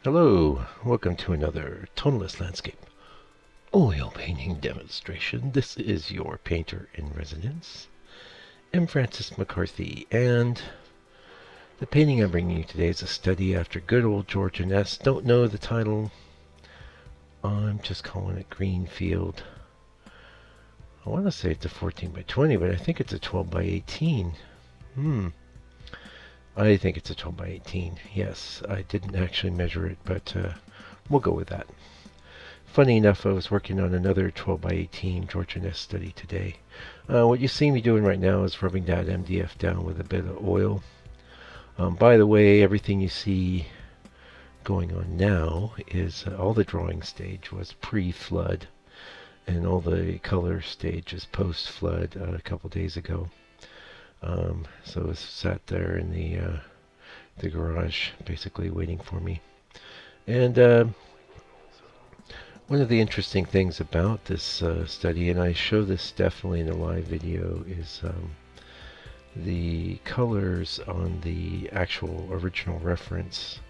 Hello, welcome to another toneless landscape oil painting demonstration. This is your painter in residence, M. Francis McCarthy, and the painting I'm bringing you today is a study after good old George Inness. Don't know the title. I'm just calling it Greenfield. I want to say it's a 14 by 20, but I think it's a 12 by 18. I think it's a 12 by 18. Yes, I didn't actually measure it, but we'll go with that. Funny enough, I was working on another 12 by 18 George Inness study today. What you see me doing right now is rubbing that MDF down with a bit of oil. By the way, everything you see going on now is all the drawing stage was pre-flood, and all the color stage is post-flood a couple days ago. So it was sat there in the garage, basically waiting for me. And one of the interesting things about this study, and I show this definitely in a live video, is the colors on the actual original reference,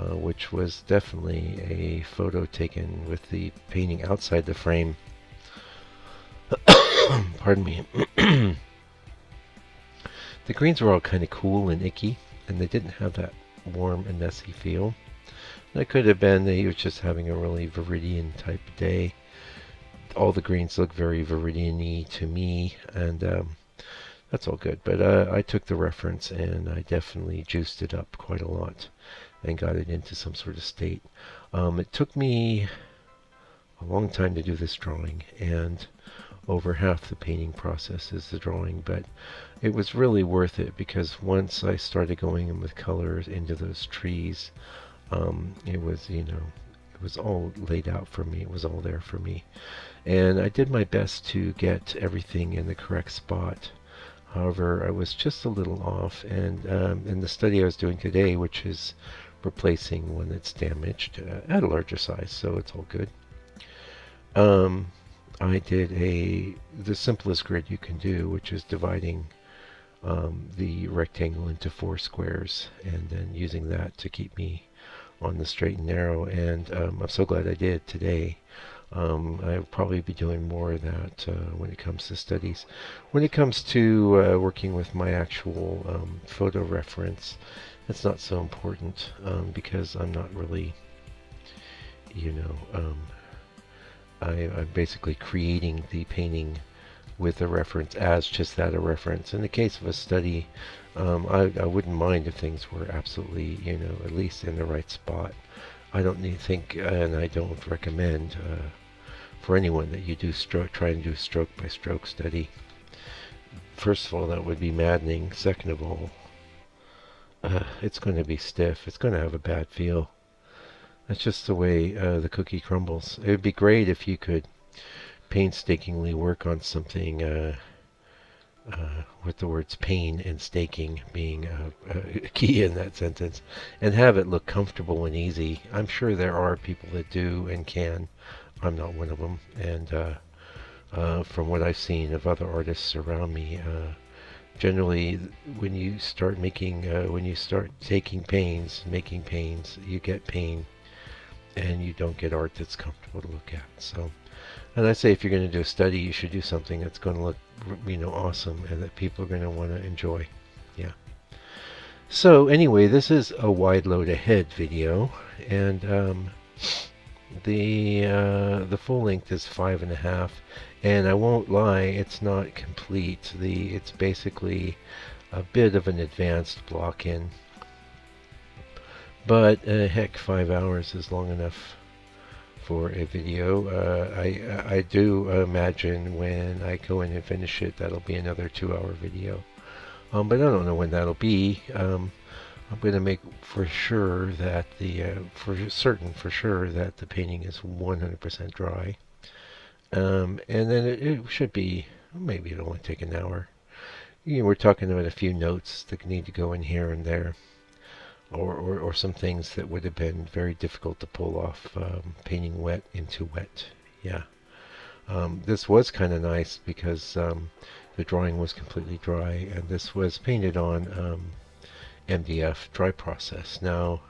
which was definitely a photo taken with the painting outside the frame. Pardon me. The greens were all kind of cool and icky, and they didn't have that warm and messy feel. That could have been that he was just having a really Viridian type day. All the greens look very Viridian-y to me, and that's all good. But I took the reference and I definitely juiced it up quite a lot and got it into some sort of state. It took me a long time to do this drawing, and over half the painting process is the drawing, but it was really worth it because once I started going in with colors into those trees, it was, it was all laid out for me. It was all there for me. And I did my best to get everything in the correct spot. However, I was just a little off. And in the study I was doing today, which is replacing one that's damaged at a larger size, so it's all good. I did the simplest grid you can do, which is dividing the rectangle into 4 squares and then using that to keep me on the straight and narrow, and I'm so glad I did today. I'll probably be doing more of that when it comes to studies. When it comes to working with my actual photo reference, it's not so important because I'm not really, I'm basically creating the painting with a reference as just that, a reference. In the case of a study, I wouldn't mind if things were absolutely, at least in the right spot. I don't think, and I don't recommend for anyone that you do try and do stroke by stroke study. First of all, that would be maddening. Second of all, it's going to be stiff. It's going to have a bad feel. That's just the way the cookie crumbles. It would be great if you could painstakingly work on something with the words pain and staking being key in that sentence, and have it look comfortable and easy. I'm sure there are people that do and can. I'm not one of them. And from what I've seen of other artists around me, generally when you start taking pains, making pains, you get pain, and you don't get art that's comfortable to look at. So, and I say if you're going to do a study, you should do something that's going to look, awesome and that people are going to want to enjoy. Yeah. So anyway, this is a wide load ahead video, and the full length is 5.5, and I won't lie, it's not complete. It's basically a bit of an advanced block in. But heck, 5 hours is long enough for a video. I do imagine when I go in and finish it, that'll be another 2-hour video. But I don't know when that'll be. I'm going to make for sure that for sure that the painting is 100% dry. And then it should be, maybe it'll only take an hour. We're talking about a few notes that need to go in here and there. Or some things that would have been very difficult to pull off painting wet into wet. Yeah. This was kind of nice because the drawing was completely dry, and this was painted on MDF dry process. Now,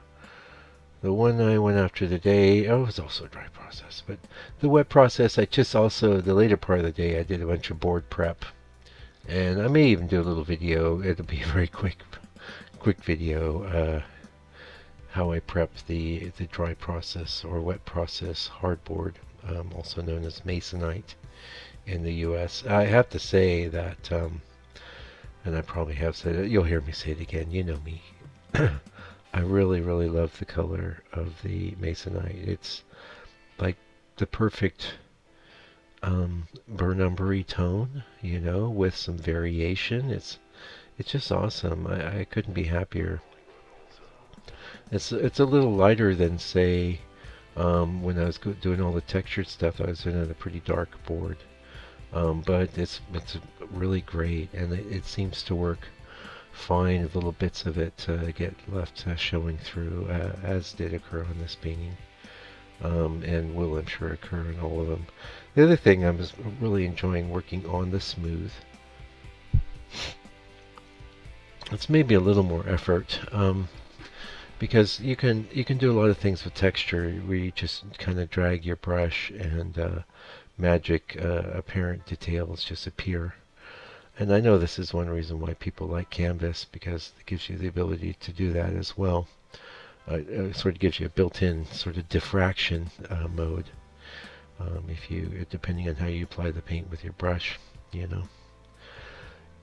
The one I went after today, oh, it was also a dry process, but the wet process, I just also, the later part of the day, I did a bunch of board prep. And I may even do a little video. It'll be a very quick video, how I prep the dry process or wet process hardboard, also known as masonite in the U.S. I have to say that, and I probably have said it, you'll hear me say it again, you know me. I really, really love the color of the masonite. It's like the perfect burn umbery tone, you know, with some variation. It's just awesome. I couldn't be happier. It's a little lighter than say when I was doing all the textured stuff. I was doing a pretty dark board, but it's really great, and it seems to work fine. Little bits of it get left showing through, as did occur on this painting, and will, I'm sure, occur in all of them. The other thing I was really enjoying working on the smooth. It's maybe a little more effort, because you can do a lot of things with texture where you just kind of drag your brush and magic apparent details just appear. And I know this is one reason why people like canvas, because it gives you the ability to do that as well. It sort of gives you a built-in sort of diffraction mode, if you, depending on how you apply the paint with your brush, you know.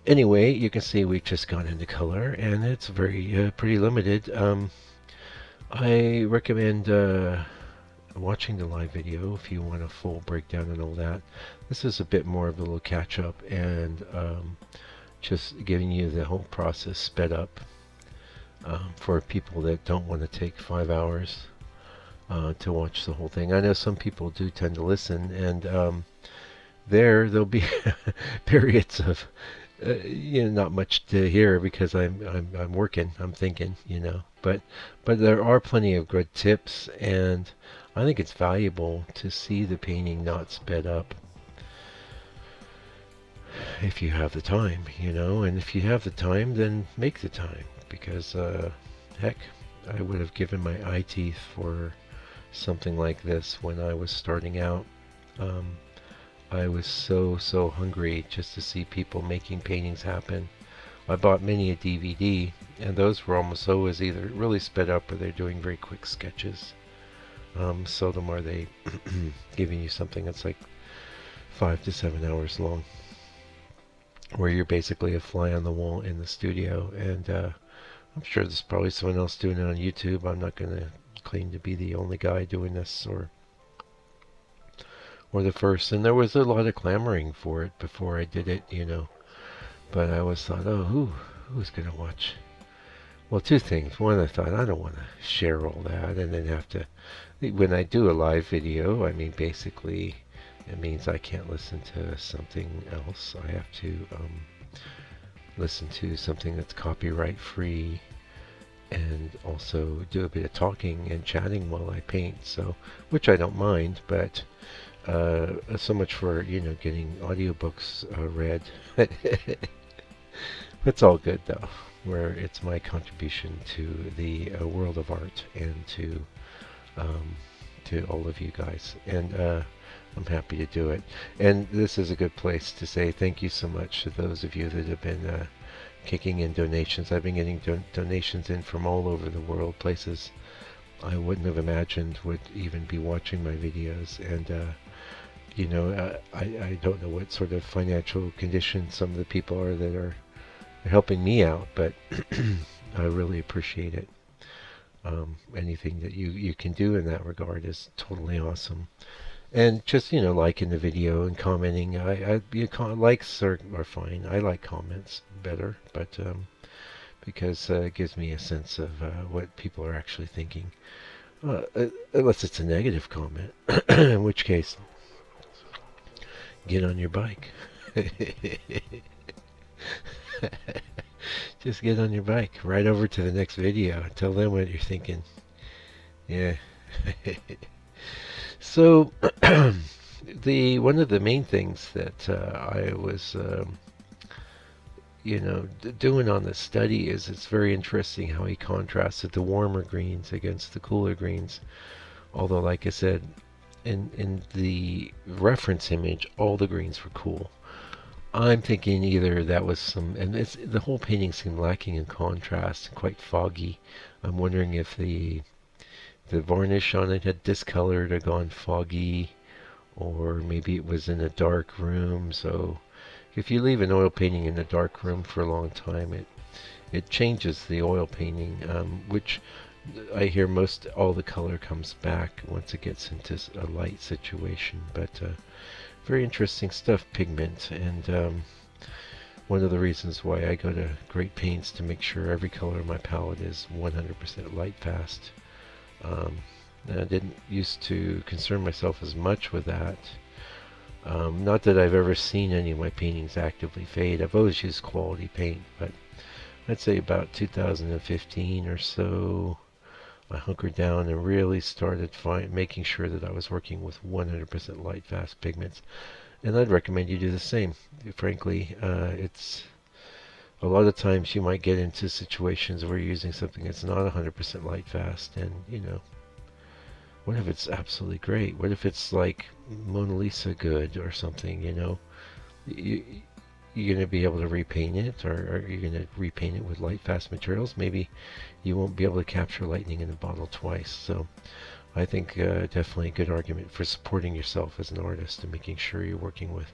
Anyway, you can see we've just gone into color, and it's very pretty limited. I recommend watching the live video if you want a full breakdown and all that. This is a bit more of a little catch up, and just giving you the whole process sped up, for people that don't want to take 5 hours to watch the whole thing. I know some people do tend to listen, and there'll be periods of not much to hear because I'm working, I'm thinking, but there are plenty of good tips, and I think it's valuable to see the painting not sped up if you have the time, and if you have the time, then make the time, because heck, I would have given my eye teeth for something like this when I was starting out. I was so hungry just to see people making paintings happen. I bought many a DVD, and those were almost always either really sped up or they're doing very quick sketches. Seldom are they giving you something that's like 5 to 7 hours long, where you're basically a fly on the wall in the studio. And I'm sure there's probably someone else doing it on YouTube. I'm not going to claim to be the only guy doing this, or the first. And there was a lot of clamoring for it before I did it, But I always thought, oh, who's going to watch? Well, two things. One, I thought, I don't want to share all that and then have to... When I do a live video, I mean, basically, it means I can't listen to something else. I have to listen to something that's copyright free, and also do a bit of talking and chatting while I paint, so, which I don't mind, but so much for, getting audiobooks read. It's all good, though, where it's my contribution to the world of art, and to all of you guys, and I'm happy to do it. And this is a good place to say thank you so much to those of you that have been kicking in donations. I've been getting donations in from all over the world, places I wouldn't have imagined would even be watching my videos. And I don't know what sort of financial condition some of the people are that are helping me out, but I really appreciate it. Anything that you can do in that regard is totally awesome. And just, liking the video and commenting. Likes are fine. I like comments better, but because it gives me a sense of what people are actually thinking. Unless it's a negative comment, in which case, get on your bike. Just get on your bike, right over to the next video, tell them what you're thinking. Yeah. So, one of the main things that I was doing on the study is it's very interesting how he contrasted the warmer greens against the cooler greens. Although, like I said, in the reference image, all the greens were cool. I'm thinking either that was and the whole painting seemed lacking in contrast and quite foggy. I'm wondering if the varnish on it had discolored or gone foggy, or maybe it was in a dark room. So if you leave an oil painting in a dark room for a long time, it changes the oil painting, which I hear most all the color comes back once it gets into a light situation. But very interesting stuff, pigment, and one of the reasons why I go to great pains to make sure every color in my palette is 100% light fast. I didn't used to concern myself as much with that. Not that I've ever seen any of my paintings actively fade. I've always used quality paint, but I'd say about 2015 or so, I hunkered down and really started making sure that I was working with 100% light fast pigments. And I'd recommend you do the same. Frankly, it's a lot of times you might get into situations where you're using something that's not 100% light fast, and what if it's absolutely great? What if it's like Mona Lisa good or something? You, you're going to be able to repaint it, or are you going to repaint it with light fast materials? Maybe you won't be able to capture lightning in a bottle twice. So I think definitely a good argument for supporting yourself as an artist and making sure you're working with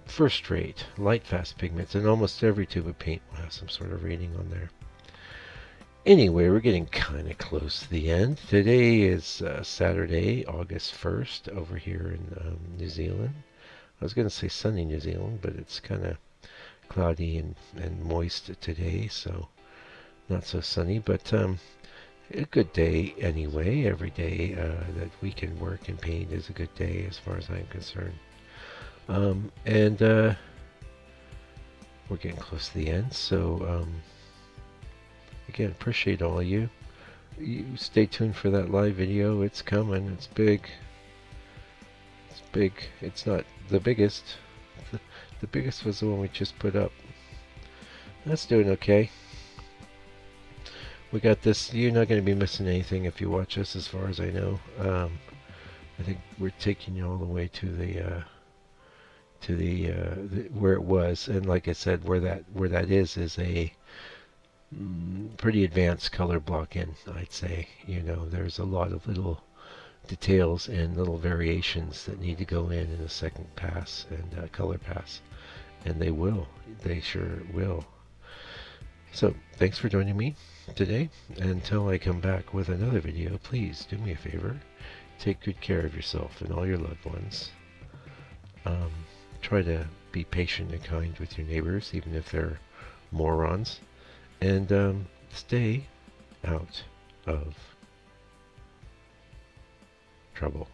first-rate, light-fast pigments, and almost every tube of paint will have some sort of rating on there. Anyway, we're getting kind of close to the end. Today is Saturday, August 1st, over here in New Zealand. I was going to say sunny New Zealand, but it's kind of cloudy and moist today, so not so sunny, but a good day anyway. Every day that we can work and paint is a good day as far as I'm concerned. And we're getting close to the end, so again, appreciate all of you. You stay tuned for that live video. It's coming. It's big. It's big. It's not the biggest. The biggest was the one we just put up. That's doing okay. We got this. You're not going to be missing anything if you watch us, as far as I know. I think we're taking you all the way to the where it was, and like I said, where that is a pretty advanced color block in, I'd say. There's a lot of little details and little variations that need to go in a second pass and color pass, and they sure will. So thanks for joining me today. Until I come back with another video, please do me a favor, take good care of yourself and all your loved ones. Try to be patient and kind with your neighbors, even if they're morons, and stay out of trouble.